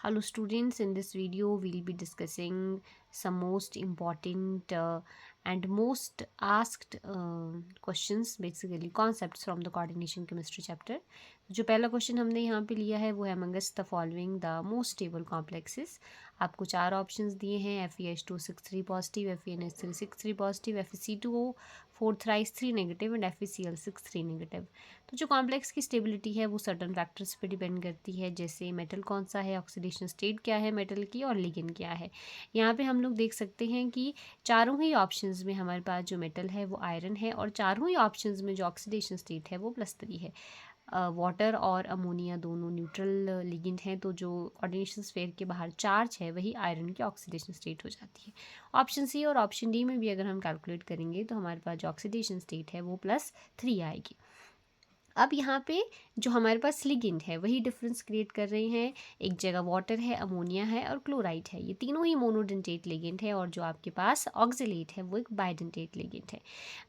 Hello students, in this video we'll be discussing some most important and most asked questions, basically concepts from the coordination chemistry chapter. जो पहला question हमने यहाँ पे लिया है वो है amongst the following the most stable complexes. आपको चार ऑप्शंस दिए हैं FeH263 positive, FeNH363 positive, FeC2O4 thrice 3 negative and FeCl63 negative. तो जो कॉम्प्लेक्स की स्टेबिलिटी है वो सर्टन फैक्टर्स पे डिपेंड करती है, जैसे मेटल कौन सा है, ऑक्सीडेशन स्टेट क्या है मेटल की, और लिगेंड क्या है। यहाँ पे हम लोग देख सकते हैं कि चारों ही ऑप्शंस में हमारे पास जो मेटल है वो आयरन है, और चारों ही ऑप्शंस में जो ऑक्सीडेशन स्टेट है वो +3 है। वाटर और अमोनिया दोनों न्यूट्रल लिगेंड हैं, तो जो कोऑर्डिनेशन स्फीयर के बाहर चार्ज है वही आयरन की ऑक्सीडेशन स्टेट हो जाती है। ऑप्शन सी और ऑप्शन डी में भी अगर हम कैलकुलेट करेंगे तो हमारे पास जो ऑक्सीडेशन स्टेट है वो +3 आएगी। अब यहाँ पे जो हमारे पास लिगेंड है वही डिफरेंस क्रिएट कर रहे हैं। एक जगह वाटर है, अमोनिया है और क्लोराइड है, ये तीनों ही मोनोडेंटेट लिगेंड है, और जो आपके पास ऑक्जेलेट है वो एक बाइडेंटेट लिगेंड है।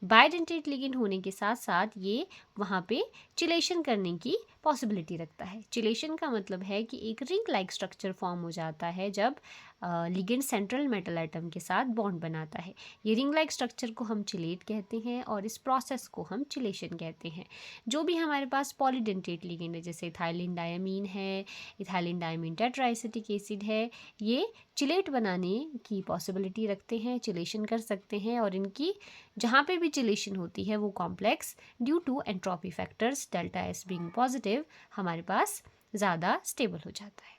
बाइडेंटेट लिगेंड होने के साथ साथ ये वहाँ पे चिलेशन करने की पॉसिबिलिटी रखता है। चिलेशन का मतलब है कि एक रिंग लाइक स्ट्रक्चर फॉर्म हो जाता है जब लिगेंड सेंट्रल मेटल एटम के साथ बॉन्ड बनाता है। ये रिंग लाइक स्ट्रक्चर को हम चिलेट कहते हैं और इस प्रोसेस को हम चिलेशन कहते हैं। जो भी हमारे पास पॉलीडेंटेट लिगेंड है, जैसे इथाइलिन डायमीन है, इथाइलिन डायमीन टेट्राएसिटिक एसिड है, ये चिलेट बनाने की पॉसिबिलिटी रखते हैं, चिलेशन कर सकते हैं, और इनकी जहाँ पे भी चिलेशन होती है वो complex due to entropy factors delta S being positive हमारे पास ज़्यादा स्टेबल हो जाता है।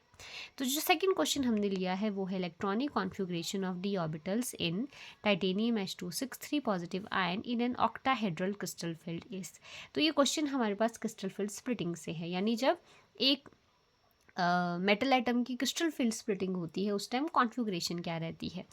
तो जो सेकंड क्वेश्चन हमने लिया है वो है electronic configuration of D orbitals in titanium H263 positive ion in an octahedral crystal field is. तो ये क्वेश्चन हमारे पास क्रिस्टल फील्ड स्प्लिटिंग से है, यानी जब एक मेटल आइटम की क्रिस्टल फील्ड स्प्लिटिंग होती है उस टाइम कॉन्फ़िगरेशन क्या रहती है।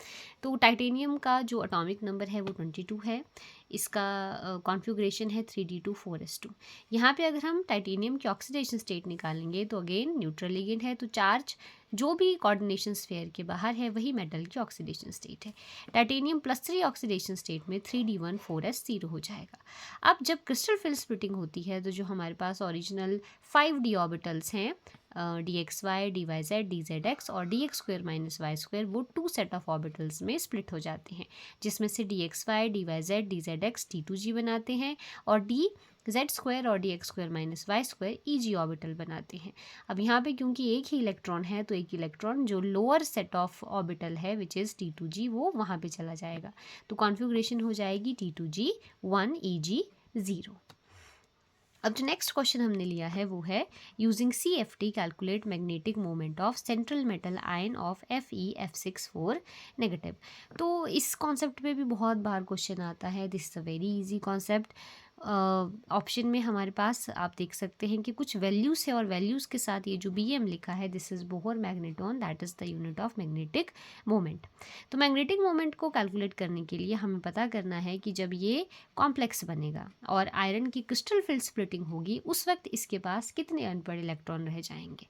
तो टाइटेनियम का जो एटॉमिक नंबर है वो 22 है, इसका कॉन्फ़िगरेशन है 3d2 4s2। यहाँ पे अगर हम टाइटेनियम की ऑक्सीडेशन स्टेट निकालेंगे तो अगेन न्यूट्रल लिगेंड है, तो चार्ज जो भी कोऑर्डिनेशन स्फीयर के बाहर है वही मेटल की ऑक्सीडेशन स्टेट है। टाइटेनियम +3 ऑक्सीडेशन स्टेट में 3d1 4s0 हो जाएगा। अब जब क्रिस्टल फील्ड स्प्लिटिंग होती है तो जो हमारे पास ओरिजिनल 5d ऑर्बिटल्स हैं, dxy, dyz, dzx और dx² - y² वो 2 सेट ऑफ ऑर्बिटल्स में स्प्लिट हो जाते हैं, जिसमें से dxy, dyz, dzx t2g बनाते हैं और dz² और dx² - y² eg ऑर्बिटल बनाते हैं। अब यहाँ पे क्योंकि एक ही इलेक्ट्रॉन है तो एक इलेक्ट्रॉन जो लोअर सेट ऑफ ऑर्बिटल है विच इज़ t2g वो वहाँ पे चला जाएगा, तो कॉन्फ़िगरेशन हो जाएगी t2g 1 eg 0। अब जो नेक्स्ट क्वेश्चन हमने लिया है वो है using CFT calculate magnetic moment of central metal ion of FeF64 negative. तो इस कॉन्सेप्ट पे भी बहुत बार क्वेश्चन आता है, this is a very easy concept. Option में हमारे पास आप देख सकते हैं कि कुछ वैल्यूज़ है और वैल्यूज़ के साथ ये जो BM लिखा है this is Bohr magneton, that is the unit of magnetic moment. तो मैग्नेटिक मोमेंट को कैलकुलेट करने के लिए हमें पता करना है कि जब ये कॉम्प्लेक्स बनेगा और आयरन की क्रिस्टल फील्ड स्प्लिटिंग होगी उस वक्त इसके पास कितने अनपढ़ इलेक्ट्रॉन रह जाएंगे।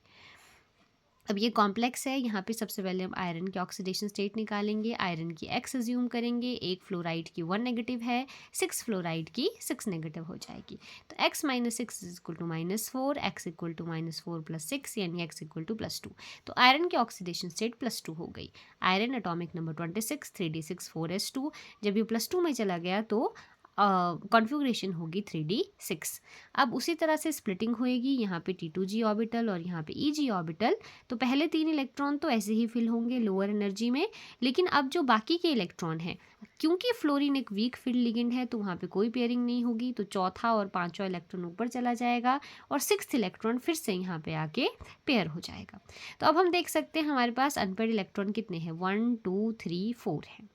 अब ये कॉम्प्लेक्स है, यहाँ पे सबसे पहले हम आयरन की ऑक्सीडेशन स्टेट निकालेंगे। आयरन की x अज्यूम करेंगे, एक फ्लोराइड की 1 नेगेटिव है, 6 फ्लोराइड की 6 नेगेटिव हो जाएगी। तो x - 6 is equal to -4, x equal to -4 + 6 यानी x इक्वल टू +2। तो आयरन की ऑक्सीडेशन स्टेट +2 हो गई। Iron atomic number 26 3d6 4s2। जब ये +2 में चला गया तो कॉन्फ़िगरेशन होगी 3d6। अब उसी तरह से स्प्लिटिंग होएगी, यहाँ पे T2g ऑर्बिटल और यहाँ पे EG ऑर्बिटल। तो पहले 3 इलेक्ट्रॉन तो ऐसे ही फिल होंगे लोअर एनर्जी में, लेकिन अब जो बाकी के इलेक्ट्रॉन हैं, क्योंकि फ्लोरीन एक वीक फील्ड लिगेंड है तो वहाँ पे कोई पेयरिंग नहीं होगी, तो चौथा और पांचवा इलेक्ट्रॉन ऊपर चला जाएगा और 6th इलेक्ट्रॉन फिर से यहाँ पे आके पेयर हो जाएगा। तो अब हम देख सकते हैं हमारे पास अनपेयर्ड इलेक्ट्रॉन कितने हैं, 1 2 3 4 हैं।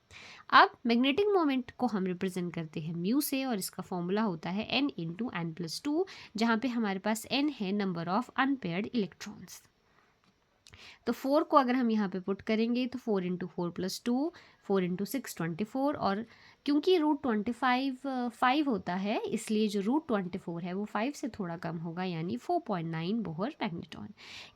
अब मैग्नेटिक मोमेंट को हम रिप्रेजेंट करते हैं म्यू से, और इसका फॉर्मूला होता है n × n+2, जहाँ पे हमारे पास n है नंबर ऑफ अनपेयर्ड इलेक्ट्रॉन्स। तो 4 को अगर हम यहाँ पे पुट करेंगे तो 4 × 4 + 2, 4 × 6 24, और क्योंकि √25 5 होता है इसलिए जो √24 है वो 5 से थोड़ा कम होगा, यानी 4.9 बोहर मैग्नेटॉन।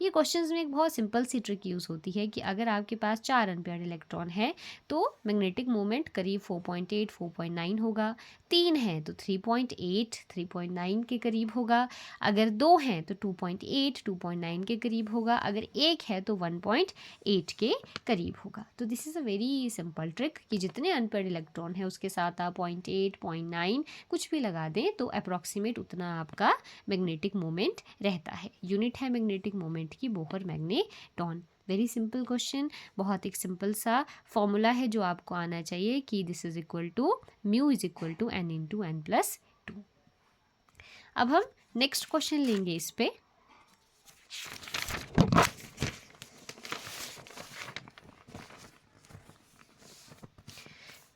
ये क्वेश्चंस में एक बहुत सिंपल सी ट्रिक यूज़ होती है कि अगर आपके पास 4 अनपेयर्ड इलेक्ट्रॉन है तो मैग्नेटिक मोमेंट करीब 4.8 4.9 होगा। 3 हैं तो 3.8 3.9 के करीब होगा, अगर 2 हैं तो 2.8 2.9 के करीब होगा, अगर 1 है तो 1.8 के करीब होगा। तो this is a very simple trick कि जितने अनपेड इलेक्ट्रॉन है उसके साथ आप 0.8 0.9 कुछ भी लगा दें तो अप्रॉक्सीमेट उतना आपका मैग्नेटिक मोमेंट रहता है। यूनिट है मैग्नेटिक मोमेंट की Bohr magneton. Very simple question, बहुत एक सिंपल सा फॉर्मूला है जो आपको आना चाहिए कि this is equal to mu is equal to n into n plus 2। अब हम नेक्स्ट क्वेश्चन लेंगे इस पे।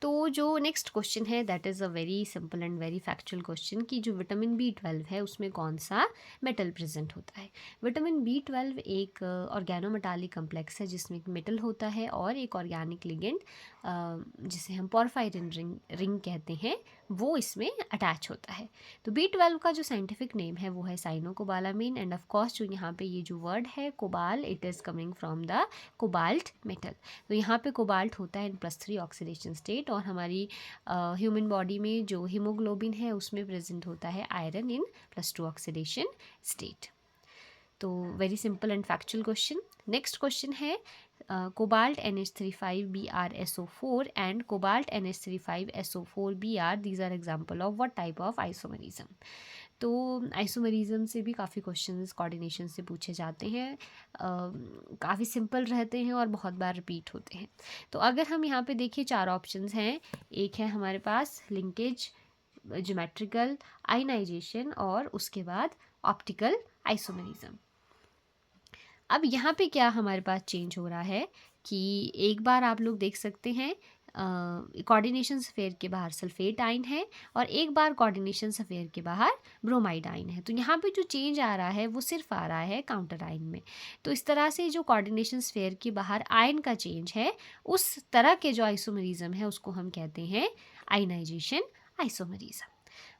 तो जो नेक्स्ट क्वेश्चन है that is a very simple and very factual question कि जो विटामिन B12 है उसमें कौन सा मेटल प्रेजेंट होता है। विटामिन B12 एक ऑर्गेनोमेटालिक कम्प्लेक्स है जिसमें एक मेटल होता है और एक ऑर्गेनिक लिगेंड जिसे हम पोरफायरिन रिंग कहते हैं वो इसमें अटैच होता है। तो B12 का जो साइंटिफिक नेम है वो है साइनोकोबालामिन एंड ऑफ कोर्स जो यहाँ पे ये जो वर्ड है kobold, it is coming from the cobalt metal. तो यहाँ पे कोबाल्ट होता है इन +3 ऑक्सीडेशन स्टेट और हमारी ह्यूमन बॉडी में जो हीमोग्लोबिन है उसमें प्रेजेंट होता है आयरन इन +2 ऑक्सीडेशन स्टेट। तो very simple and factual question. Next question है cobalt NH35BrSO4 and cobalt NH35SO4Br these are example of what type of isomerism. तो आइसोमरिज्म से भी काफ़ी क्वेश्चंस कोऑर्डिनेशन से पूछे जाते हैं, काफ़ी सिंपल रहते हैं और बहुत बार रिपीट होते हैं। तो अगर हम यहाँ पे देखिए 4 ऑप्शंस हैं, एक है हमारे पास लिंकेज, ज्योमेट्रिकल, आयनाइजेशन और उसके बाद ऑप्टिकल आइसोमरिज्म। अब यहाँ पे क्या हमारे पास चेंज हो रहा है कि एक बार आप लोग देख सकते हैं कोऑर्डिनेशन स्फेयर के बाहर सल्फेट आयन है और एक बार कोऑर्डिनेशन स्फेयर के बाहर ब्रोमाइड आयन है। तो यहाँ पे जो चेंज आ रहा है वो सिर्फ आ रहा है काउंटर आयन में। तो इस तरह से जो कोऑर्डिनेशन स्फेयर के बाहर आयन का चेंज है उस तरह के जो आइसोमरिज्म है उसको हम कहते हैं आयनाइजेशन आइसोमरिज्म।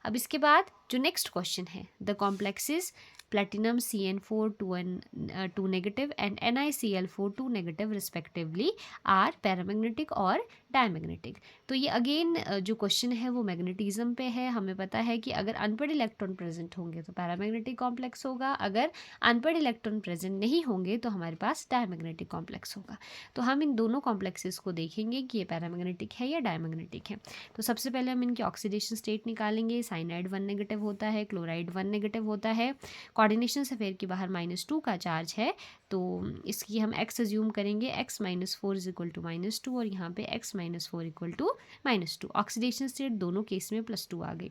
अब इसके बाद जो नेक्स्ट क्वेश्चन है the complexes platinum CN4 2 negative and NiCl4 2 negative respectively are paramagnetic और डायमैग्नेटिक। तो ये अगेन जो क्वेश्चन है वो मैग्नेटिज्म पे है। हमें पता है कि अगर अनपेड इलेक्ट्रॉन प्रेजेंट होंगे तो पैरामैग्नेटिक कॉम्प्लेक्स होगा, अगर अनपेड इलेक्ट्रॉन प्रेजेंट नहीं होंगे तो हमारे पास डायमैग्नेटिक कॉम्प्लेक्स होगा। तो हम इन दोनों कॉम्प्लेक्सेस को देखेंगे कि ये पैरामैग्नेटिक है या डायमैग्नेटिक है। तो सबसे पहले हम इनकी ऑक्सीडेशन स्टेट निकालेंगे। साइनाइड 1 नेगेटिव होता है, क्लोराइड 1 नेगेटिव होता है, कोऑर्डिनेशन स्फेयर के बाहर -2 का चार्ज है तो इसकी हम x अज्यूम करेंगे, x -4 इज इक्वल टू -2 और यहाँ पे x -4 equal to -2। Oxidation state दोनों केस में +2 आ गई।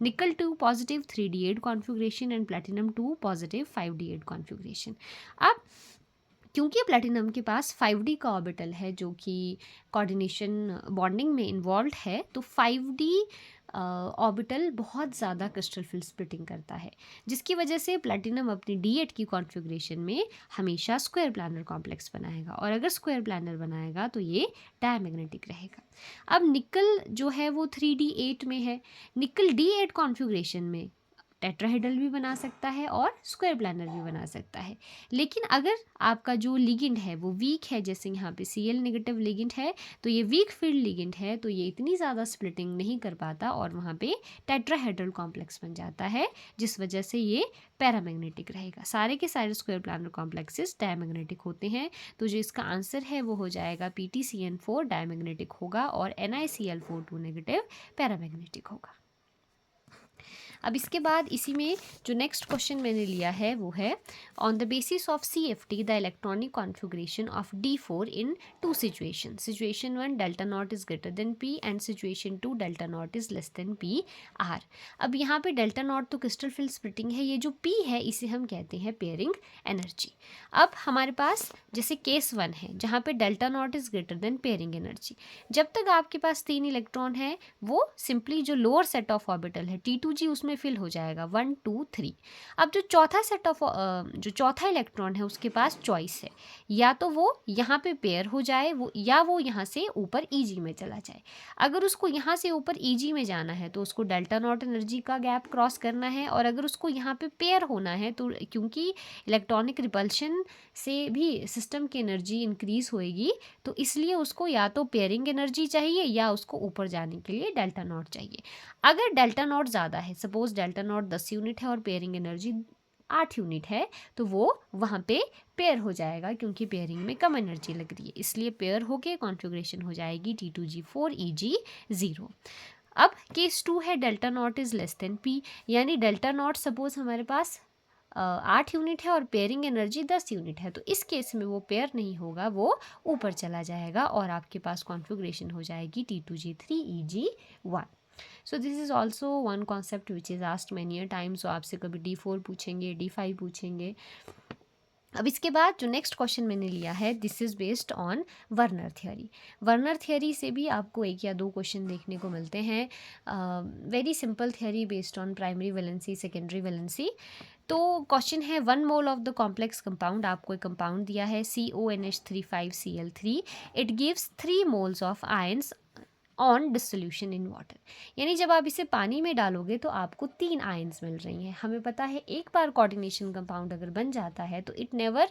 Nickel 2 positive 3d8 configuration and platinum 2 positive 5d8 configuration. अब क्योंकि प्लैटिनम के पास 5d का ऑर्बिटल है जो कि कोऑर्डिनेशन बॉन्डिंग में इन्वॉल्व है, तो 5d ऑर्बिटल बहुत ज़्यादा क्रिस्टल फील्ड स्प्लिटिंग करता है जिसकी वजह से प्लैटिनम अपनी d8 की कॉन्फ़िगरेशन में हमेशा स्क्वायर प्लानर कॉम्प्लेक्स बनाएगा और अगर स्क्वायर प्लानर बनाएगा तो ये डायमैग्नेटिक रहेगा। अब निकल जो है वो 3d8 में है, निकल d8 कॉन्फ़िगरेशन में टेट्राहेड्रल भी बना सकता है और स्क्वायर प्लानर भी बना सकता है। लेकिन अगर आपका जो लिगेंड है वो वीक है, जैसे यहाँ पे Cl नेगेटिव लिगेंड है तो ये वीक फील्ड लिगेंड है तो ये इतनी ज़्यादा स्प्लिटिंग नहीं कर पाता और वहाँ पे टेट्राहेड्रल कॉम्प्लेक्स बन जाता है जिस वजह से ये पैरामैग्नेटिक रहेगा। सारे के सारे स्क्वायर प्लानर कॉम्प्लेक्सेस डायमैग्नेटिक होते हैं। तो जो इसका आंसर है वो हो जाएगा PtCN4 डायमैग्नेटिक होगा और NiCl4 2 नेगेटिव पैरामैग्नेटिक होगा। अब इसके बाद इसी में जो नेक्स्ट क्वेश्चन मैंने लिया है वो है on the basis of CFT the electronic configuration of D4 in 2 situation. Situation 1 delta not is greater than P and situation 2 delta not is less than PR। अब यहाँ पे डेल्टा नॉट तो crystal field splitting है, ये जो P है इसे हम कहते हैं पेयरिंग एनर्जी। अब हमारे पास जैसे केस 1 है जहाँ पे delta not is greater than pairing energy, जब तक आपके पास 3 इलेक्ट्रॉन है वो सिंपली जो लोअर सेट ऑफ ऑर्बिटल है T2G उसमें में फिल हो जाएगा 1 2 3। अब जो चौथा इलेक्ट्रॉन है उसके पास चॉइस है, या तो वो यहाँ पे पेयर हो जाए या वो यहाँ से ऊपर ईजी में चला जाए। अगर उसको यहाँ से ऊपर ईजी में जाना है तो उसको डेल्टा नॉट एनर्जी का गैप क्रॉस करना है, और अगर उसको यहाँ पे पेयर होना है तो क्योंकि इलेक्ट्रॉनिक रिपल्शन से भी सिस्टम की एनर्जी इंक्रीज होएगी, तो इसलिए उसको या तो पेयरिंग एनर्जी चाहिए या उसको ऊपर जाने के लिए डेल्टा नॉट चाहिए। अगर डेल्टा नॉट ज़्यादा है, सपोज डेल्टा नॉट 10 यूनिट है और पेयरिंग एनर्जी 8 यूनिट है, तो वो वहाँ पे पेयर हो जाएगा क्योंकि पेयरिंग में कम एनर्जी लग रही है, इसलिए पेयर होके कॉन्फ़िगरेशन हो जाएगी T2G4 EG0। अब केस 2 है delta not is less than P, यानी डेल्टा नॉट सपोज हमारे पास 8 यूनिट है और पेयरिंग एनर्जी 10 यूनिट है, तो इस केस में वो पेयर नहीं होगा, वो ऊपर चला जाएगा और आपके पास कॉन्फ़िगरेशन हो जाएगी T2G3 EG1। So this is also one concept which is asked many a time. सो आपसे कभी D4 पूछेंगे, D5 पूछेंगे। अब इसके बाद जो नेक्स्ट क्वेश्चन मैंने लिया है, this is based on Werner theory. Werner theory से भी आपको 1 या 2 क्वेश्चन देखने को मिलते हैं। Very simple theory based on primary valency, secondary valency. तो क्वेश्चन है 1 mole of the complex compound, आपको एक कंपाउंड दिया है CONH35Cl3, it gives 3 moles of ions on dissolution in water. यानी जब आप इसे पानी में डालोगे तो आपको 3 आयंस मिल रही हैं। हमें पता है एक बार कोऑर्डिनेशन कंपाउंड अगर बन जाता है तो it never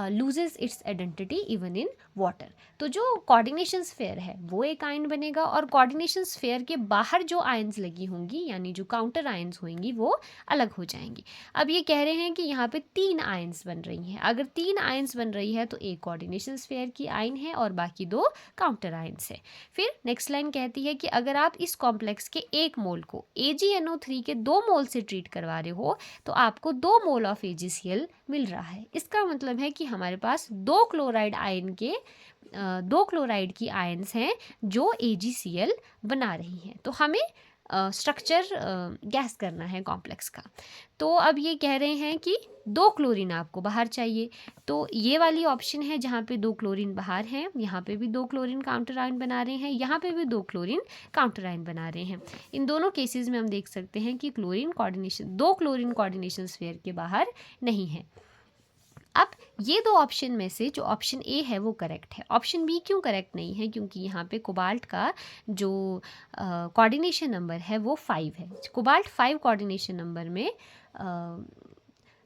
loses it's identity even in water. तो जो कोऑर्डिनेशन स्फीयर है वो एक आयन बनेगा, और कोऑर्डिनेशन स्फीयर के बाहर जो आयंस लगी होंगी यानी जो काउंटर आयंस होंगी वो अलग हो जाएंगी। अब ये कह रहे हैं कि यहाँ पे 3 आयंस बन रही हैं। अगर 3 आयंस बन रही है तो एक कोऑर्डिनेशन स्फीयर की आयन है और बाकी 2 काउंटर आयंस है। फिर नेक्स्ट लाइन कहती है कि अगर आप इस कॉम्प्लेक्स के 1 मोल को AgNO3 के 2 मोल से ट्रीट करवा रहे हो तो आपको 2 मोल ऑफ AgCl मिल रहा है। इसका मतलब है कि हमारे पास 2 क्लोराइड आयन के 2 क्लोराइड की आयंस हैं जो AgCl बना रही हैं। तो हमें स्ट्रक्चर गैस करना है कॉम्प्लेक्स का। तो अब ये कह रहे हैं कि 2 क्लोरीन आपको बाहर चाहिए, तो ये वाली ऑप्शन है जहाँ पे 2 क्लोरीन बाहर हैं, यहाँ पे भी 2 क्लोरीन काउंटर आयन बना रहे हैं, यहाँ पे भी 2 क्लोरीन काउंटर आयन बना रहे हैं। इन दोनों केसेस में हम देख सकते हैं कि 2 क्लोरीन कोऑर्डिनेशन स्फीयर के बाहर नहीं है। अब ये 2 ऑप्शन में से जो ऑप्शन ए है वो करेक्ट है। ऑप्शन बी क्यों करेक्ट नहीं है? क्योंकि यहाँ पे कोबाल्ट का जो कोऑर्डिनेशन नंबर है वो 5 है। कोबाल्ट 5 कोऑर्डिनेशन नंबर में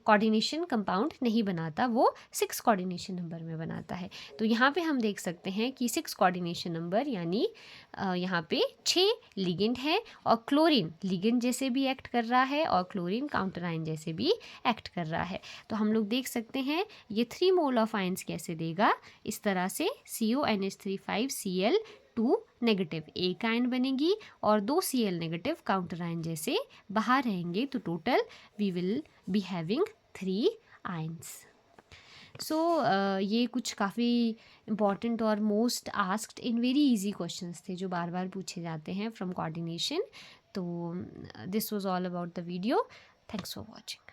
कोऑर्डिनेशन कंपाउंड नहीं बनाता, वो 6 कोऑर्डिनेशन नंबर में बनाता है। तो यहाँ पे हम देख सकते हैं कि 6 कोऑर्डिनेशन नंबर यानी यहाँ पे 6 लिगेंड है और क्लोरीन लिगेंड जैसे भी एक्ट कर रहा है और क्लोरीन काउंटर आयन जैसे भी एक्ट कर रहा है। तो हम लोग देख सकते हैं ये 3 मोल ऑफ आयंस कैसे देगा, इस तरह से CONH35Cl2 नेगेटिव एक आयन बनेगी और 2 Cl नेगेटिव काउंटर आयन जैसे बाहर रहेंगे, तो total we will be having 3 ions. So ये कुछ काफ़ी इम्पॉर्टेंट और most asked in very easy questions थे जो बार बार पूछे जाते हैं फ्रॉम कोऑर्डिनेशन। तो this was all about the video. Thanks for watching.